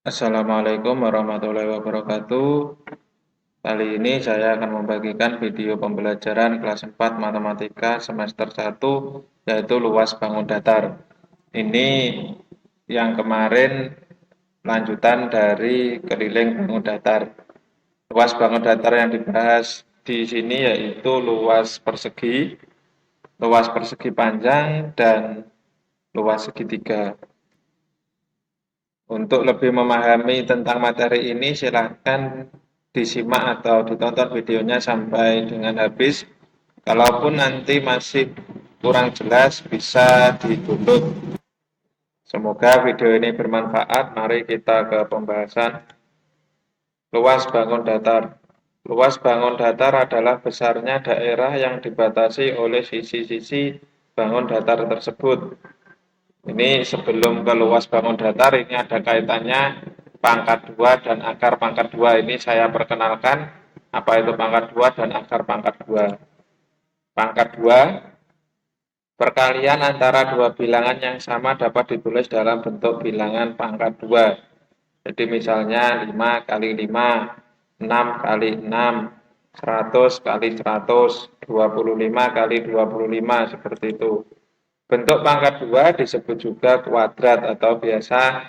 Assalamualaikum warahmatullahi wabarakatuh. Kali ini saya akan membagikan video pembelajaran kelas 4 Matematika semester 1, yaitu luas bangun datar. Ini yang kemarin lanjutan dari keliling bangun datar. Luas bangun datar yang dibahas di sini yaitu luas persegi panjang, dan luas segitiga. Untuk lebih memahami tentang materi ini, silahkan disimak atau ditonton videonya sampai dengan habis. Kalaupun nanti masih kurang jelas, bisa di-download. Semoga video ini bermanfaat. Mari kita ke pembahasan. Luas bangun datar. Luas bangun datar adalah besarnya daerah yang dibatasi oleh sisi-sisi bangun datar tersebut. Ini sebelum ke luas bangun datar, ini ada kaitannya pangkat 2 dan akar pangkat 2. Ini saya perkenalkan apa itu pangkat 2 dan akar pangkat 2. Pangkat 2, perkalian antara dua bilangan yang sama dapat ditulis dalam bentuk bilangan pangkat 2. Jadi misalnya 5 kali 5, 6 kali 6, 100 kali 100, 25 kali 25, seperti itu. Bentuk pangkat 2 disebut juga kuadrat atau biasa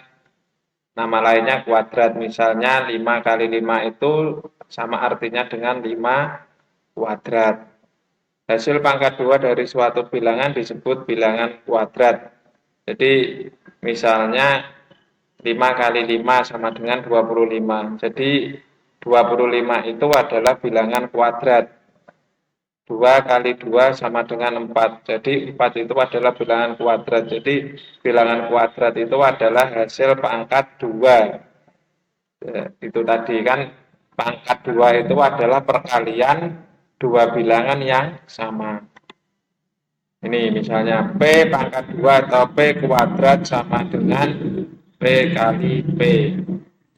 nama lainnya kuadrat. Misalnya 5 kali 5 itu sama artinya dengan 5 kuadrat. Hasil pangkat 2 dari suatu bilangan disebut bilangan kuadrat. Jadi misalnya 5 kali 5 sama dengan 25. Jadi 25 itu adalah bilangan kuadrat. 2 kali 2 sama dengan 4. Jadi 4 itu adalah bilangan kuadrat. Jadi bilangan kuadrat itu adalah hasil pangkat 2. Ya, itu tadi kan pangkat 2 itu adalah perkalian dua bilangan yang sama. Ini misalnya P pangkat 2 atau P kuadrat sama dengan P kali P.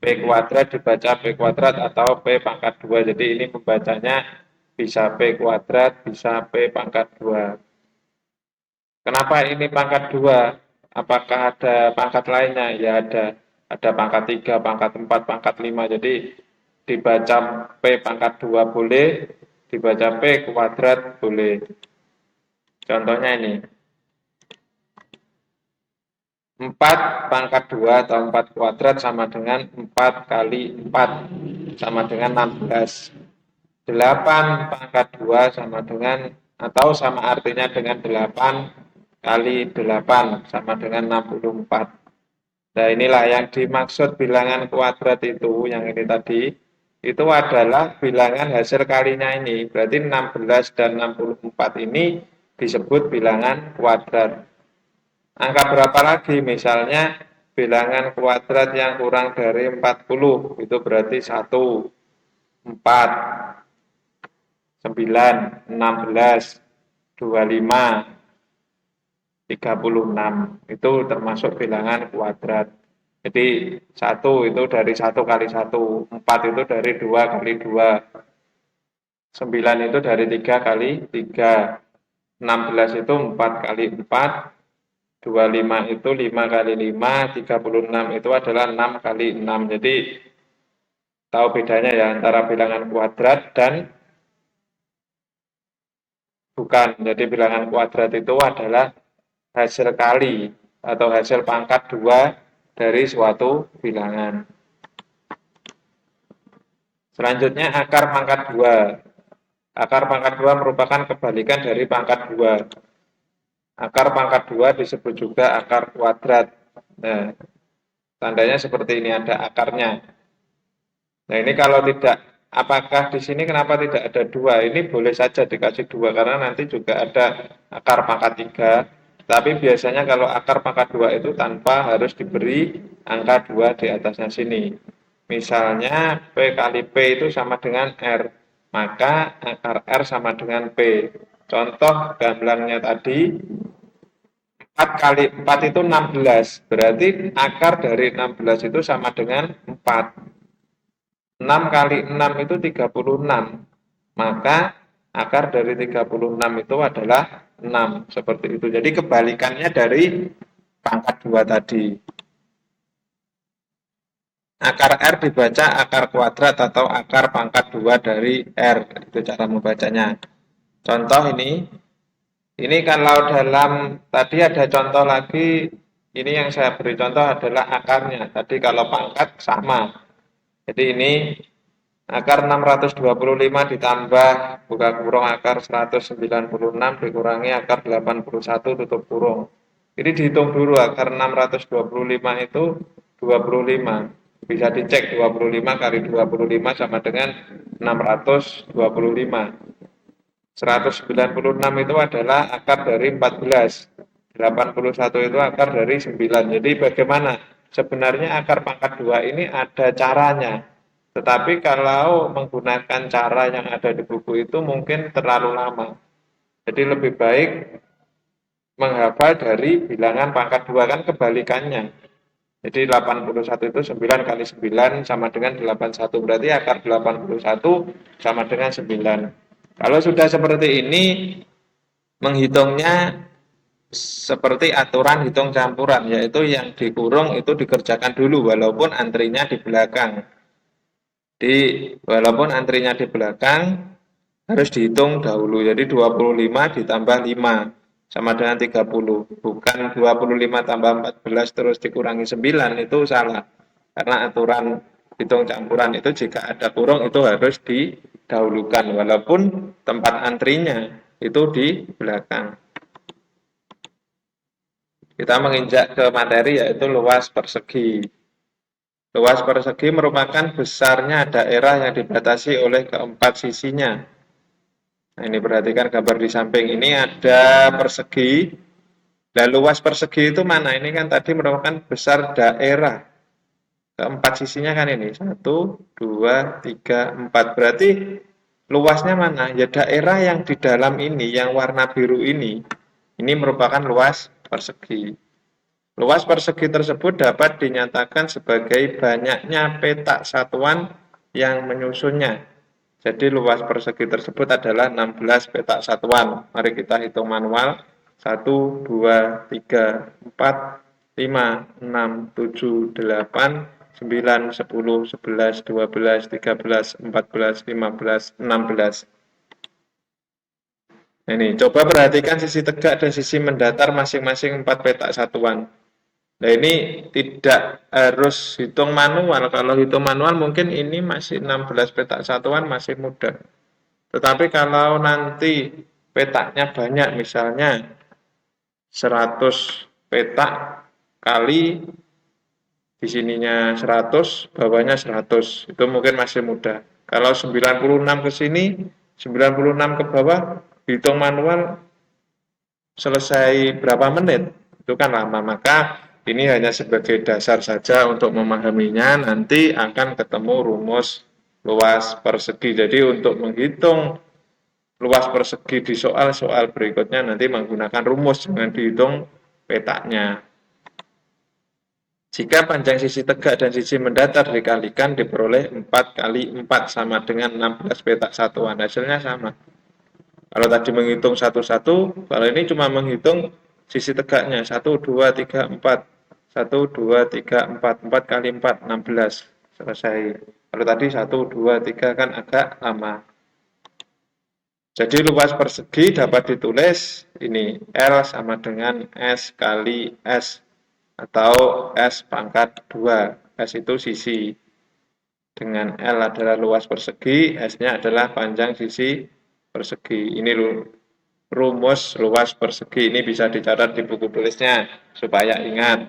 P kuadrat dibaca P kuadrat atau P pangkat 2. Jadi ini membacanya bisa P kuadrat, bisa P pangkat 2. Kenapa ini pangkat 2? Apakah ada pangkat lainnya? Ya ada. Ada pangkat 3, pangkat 4, pangkat 5. Jadi dibaca P pangkat 2 boleh, dibaca P kuadrat boleh. Contohnya ini. 4 pangkat 2 atau 4 kuadrat sama dengan 4 kali 4 sama dengan 16. 8 pangkat 2 sama dengan atau sama artinya dengan 8 kali 8 sama dengan 64. Nah inilah yang dimaksud bilangan kuadrat itu, yang ini tadi, itu adalah bilangan hasil kalinya ini. Berarti 16 dan 64 ini disebut bilangan kuadrat. Angka berapa lagi? Misalnya bilangan kuadrat yang kurang dari 40, itu berarti 1, 4, 9, 16, 25, 36. Itu termasuk bilangan kuadrat. Jadi 1 itu dari 1 kali 1, 4 itu dari 2 kali 2, 9 itu dari 3 kali 3, 16 itu 4 kali 4, 25 itu 5 kali 5, 36 itu adalah 6 kali 6. Jadi tahu bedanya ya antara bilangan kuadrat dan bukan. Jadi bilangan kuadrat itu adalah hasil kali atau hasil pangkat 2 dari suatu bilangan. Selanjutnya akar pangkat 2. Akar pangkat 2 merupakan kebalikan dari pangkat 2. Akar pangkat 2 disebut juga akar kuadrat. Nah, tandanya seperti ini, ada akarnya. Nah, ini kalau tidak, apakah di sini kenapa tidak ada 2? Ini boleh saja dikasih 2 karena nanti juga ada akar pangkat 3. Tapi biasanya kalau akar pangkat 2 itu tanpa harus diberi angka 2 di atasnya sini. Misalnya P kali P itu sama dengan R, maka akar R sama dengan P. Contoh gamblangnya tadi, 4 kali 4 itu 16, berarti akar dari 16 itu sama dengan 4. 6 kali 6 itu 36, maka akar dari 36 itu adalah 6, seperti itu. Jadi kebalikannya dari pangkat 2 tadi. akar R dibaca akar kuadrat atau akar pangkat 2 dari R. Itu cara membacanya. Contoh ini kalau dalam, tadi ada contoh lagi, ini yang saya beri contoh adalah akarnya. Tadi kalau pangkat sama. Jadi ini akar 625 ditambah buka kurung akar 196 dikurangi akar 81 tutup kurung. Jadi dihitung dulu akar 625 itu 25. Bisa dicek 25 kali 25 sama dengan 625. 196 itu adalah akar dari 14. 81 itu akar dari 9. Jadi bagaimana? Sebenarnya akar pangkat 2 ini ada caranya. Tetapi kalau menggunakan cara yang ada di buku itu mungkin terlalu lama. Jadi lebih baik menghafal dari bilangan pangkat 2 kan kebalikannya. Jadi 81 itu 9 kali 9 sama dengan 81. Berarti akar 81 sama dengan 9. Kalau sudah seperti ini, menghitungnya seperti aturan hitung campuran, yaitu yang dikurung itu dikerjakan dulu walaupun antrinya di belakang. Walaupun antrinya di belakang harus dihitung dahulu. Jadi 25 ditambah 5 sama dengan 30. Bukan 25 tambah 14 terus dikurangi 9, itu salah. Karena aturan hitung campuran itu jika ada kurung itu harus didahulukan walaupun tempat antrinya itu di belakang. Kita menginjak ke materi yaitu luas persegi. Luas persegi merupakan besarnya daerah yang dibatasi oleh keempat sisinya. Nah, ini perhatikan gambar di samping ini ada persegi. Nah, luas persegi itu mana? Ini kan tadi merupakan besar daerah. Keempat sisinya kan ini. 1, 2, 3, 4. Berarti luasnya mana? Ya daerah yang di dalam ini, yang warna biru ini merupakan luas persegi. Luas persegi tersebut dapat dinyatakan sebagai banyaknya petak satuan yang menyusunnya. Jadi luas persegi tersebut adalah 16 petak satuan. Mari kita hitung manual. 1, 2, 3, 4, 5, 6, 7, 8, 9, 10, 11, 12, 13, 14, 15, 16. Ini coba perhatikan sisi tegak dan sisi mendatar masing-masing 4 petak satuan. Nah ini tidak harus hitung manual. Kalau hitung manual mungkin ini masih 16 petak satuan masih mudah. Tetapi kalau nanti petaknya banyak, misalnya 100 petak kali di sininya 100, bawahnya 100, itu mungkin masih mudah. Kalau 96 ke sini, 96 ke bawah, hitung manual selesai berapa menit, itu kan lama. Maka ini hanya sebagai dasar saja untuk memahaminya, nanti akan ketemu rumus luas persegi. Jadi untuk menghitung luas persegi di soal-soal berikutnya nanti menggunakan rumus, jangan dihitung petaknya. Jika panjang sisi tegak dan sisi mendatar dikalikan diperoleh 4 kali 4 sama dengan 16 petak satuan. Hasilnya sama. Kalau tadi menghitung satu-satu, kalau ini cuma menghitung sisi tegaknya. 1, 2, 3, 4. 1, 2, 3, 4. 4 kali 4, 16. Selesai. Kalau tadi 1, 2, 3 kan agak lama. Jadi luas persegi dapat ditulis ini L sama dengan S kali S atau S pangkat 2. S itu sisi. Dengan L adalah luas persegi, S-nya adalah panjang sisi persegi. Ini rumus luas persegi. Ini bisa dicatat di buku tulisnya supaya ingat.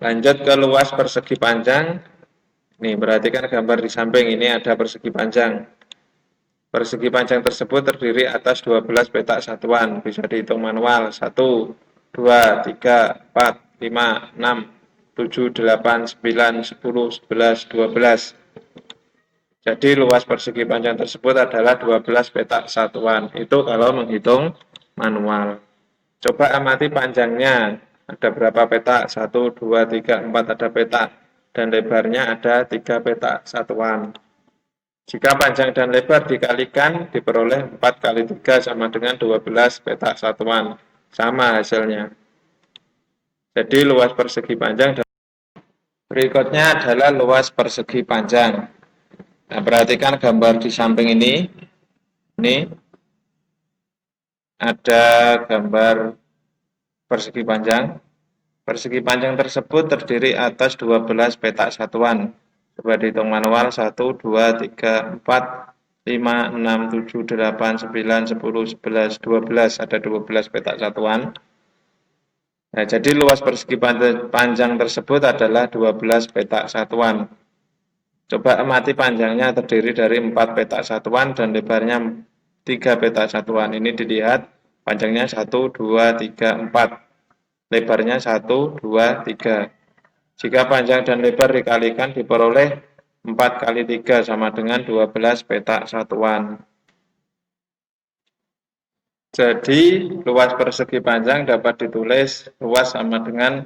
Lanjut ke luas persegi panjang. Nih, perhatikan gambar di samping. Ini ada persegi panjang. Persegi panjang tersebut terdiri atas 12 petak satuan. Bisa dihitung manual. 1, 2, 3, 4, 5, 6, 7, 8, 9, 10, 11, 12. Jadi luas persegi panjang tersebut adalah 12 petak satuan. Itu kalau menghitung manual. Coba amati panjangnya. Ada berapa petak? 1, 2, 3, 4 ada petak. Dan lebarnya ada 3 petak satuan. Jika panjang dan lebar dikalikan, diperoleh 4 kali 3 sama dengan 12 petak satuan. Sama hasilnya. Jadi luas persegi panjang Berikutnya adalah luas persegi panjang. Nah, perhatikan gambar di samping ini. Ini ada gambar persegi panjang. Persegi panjang tersebut terdiri atas 12 petak satuan. Coba dihitung manual, 1, 2, 3, 4, 5, 6, 7, 8, 9, 10, 11, 12. Ada 12 petak satuan. Nah, jadi luas persegi panjang tersebut adalah 12 petak satuan. Coba amati panjangnya terdiri dari 4 petak satuan dan lebarnya 3 petak satuan. Ini dilihat panjangnya 1, 2, 3, 4. Lebarnya 1, 2, 3. Jika panjang dan lebar dikalikan diperoleh 4 kali 3 sama dengan 12 petak satuan. Jadi luas persegi panjang dapat ditulis luas sama dengan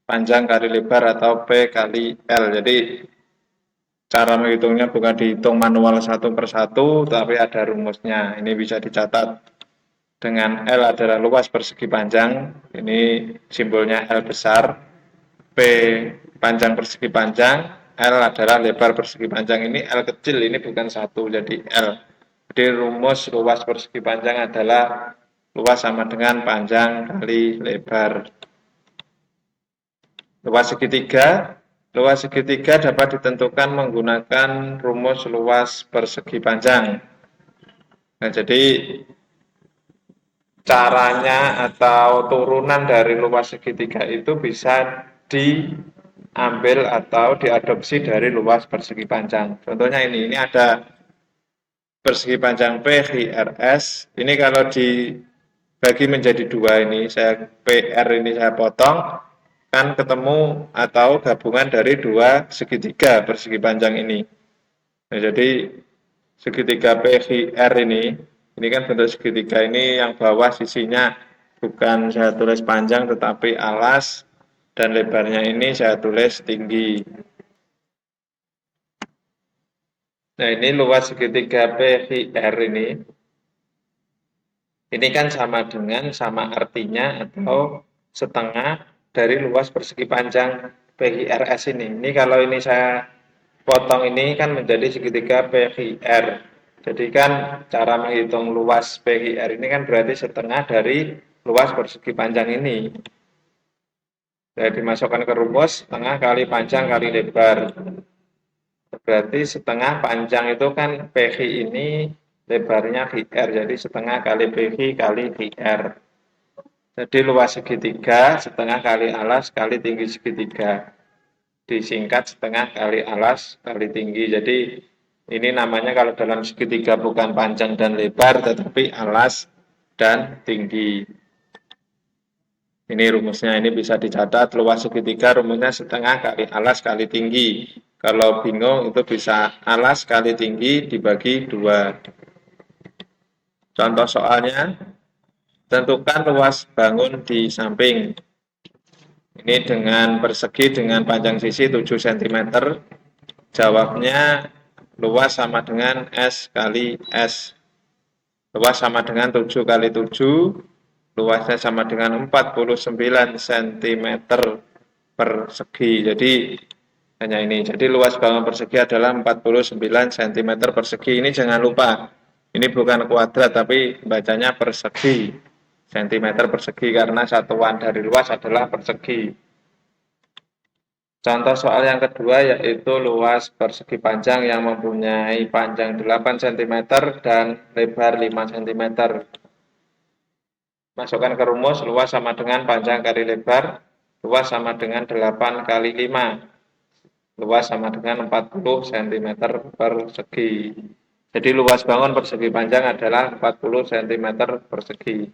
panjang kali lebar atau P kali L. Jadi cara menghitungnya bukan dihitung manual satu persatu, tapi ada rumusnya. Ini bisa dicatat dengan L adalah luas persegi panjang. Ini simbolnya L besar. P panjang persegi panjang. L adalah lebar persegi panjang. Ini L kecil, ini bukan satu, jadi L. Jadi rumus luas persegi panjang adalah luas sama dengan panjang kali lebar. Luas segitiga. Luas segitiga dapat ditentukan menggunakan rumus luas persegi panjang. Nah, jadi caranya atau turunan dari luas segitiga itu bisa diambil atau diadopsi dari luas persegi panjang. Contohnya ini ada persegi panjang PQRS. Ini kalau dibagi menjadi dua ini, saya PR ini saya potong, kan ketemu atau gabungan dari dua segitiga persegi panjang ini. Nah, jadi segitiga PQR ini kan bentuk segitiga ini yang bawah sisinya bukan saya tulis panjang tetapi alas dan lebarnya ini saya tulis tinggi. Nah, ini luas segitiga PQR ini. Ini kan sama dengan sama artinya atau setengah dari luas persegi panjang PQRS ini. Ini kalau ini saya potong ini kan menjadi segitiga PQR. Jadi kan cara menghitung luas PQR ini kan berarti setengah dari luas persegi panjang ini. Jadi dimasukkan ke rumus setengah kali panjang kali lebar. Berarti setengah panjang itu kan PQ ini lebarnya QR, jadi setengah kali PQ kali QR. Jadi luas segitiga setengah kali alas kali tinggi segitiga. Disingkat setengah kali alas kali tinggi. Jadi ini namanya kalau dalam segitiga bukan panjang dan lebar tetapi alas dan tinggi. Ini rumusnya, ini bisa dicatat luas segitiga rumusnya setengah kali alas kali tinggi. Kalau bingung itu bisa alas kali tinggi dibagi 2. Contoh soalnya, tentukan luas bangun di samping. Ini dengan persegi dengan panjang sisi 7 cm. Jawabnya luas sama dengan S kali S. Luas sama dengan 7 kali 7. Luasnya sama dengan 49 cm persegi. Jadi hanya ini. Jadi luas bangun persegi adalah 49 cm persegi. Ini jangan lupa. Ini bukan kuadrat tapi bacanya persegi. Centimeter persegi karena satuan dari luas adalah persegi. Contoh soal yang kedua yaitu luas persegi panjang yang mempunyai panjang 8 cm dan lebar 5 cm. Masukkan ke rumus luas sama dengan panjang kali lebar. Luas sama dengan 8 kali 5. Luas sama dengan 40 cm persegi. Jadi luas bangun persegi panjang adalah 40 cm persegi.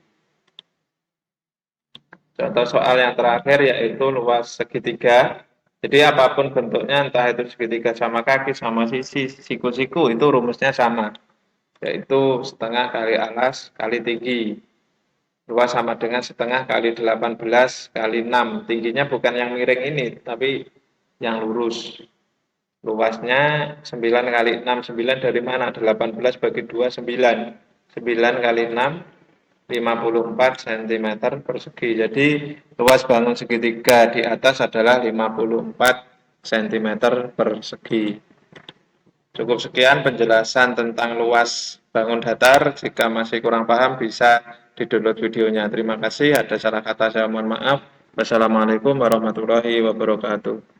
Contoh soal yang terakhir yaitu luas segitiga. Jadi apapun bentuknya, entah itu segitiga sama kaki, sama sisi, siku-siku, itu rumusnya sama. Yaitu setengah kali alas kali tinggi. Luas sama dengan setengah kali 18 kali 6. Tingginya bukan yang miring ini, tapi yang lurus. Luasnya 9 kali 6, 9 dari mana? 18 bagi 2, 9. 9 kali 6, 54 cm persegi. Jadi luas bangun segitiga di atas adalah 54 cm persegi. Cukup sekian penjelasan tentang luas bangun datar. Jika masih kurang paham bisa di-download videonya. Terima kasih. Ada salah kata saya mohon maaf. Wassalamualaikum warahmatullahi wabarakatuh.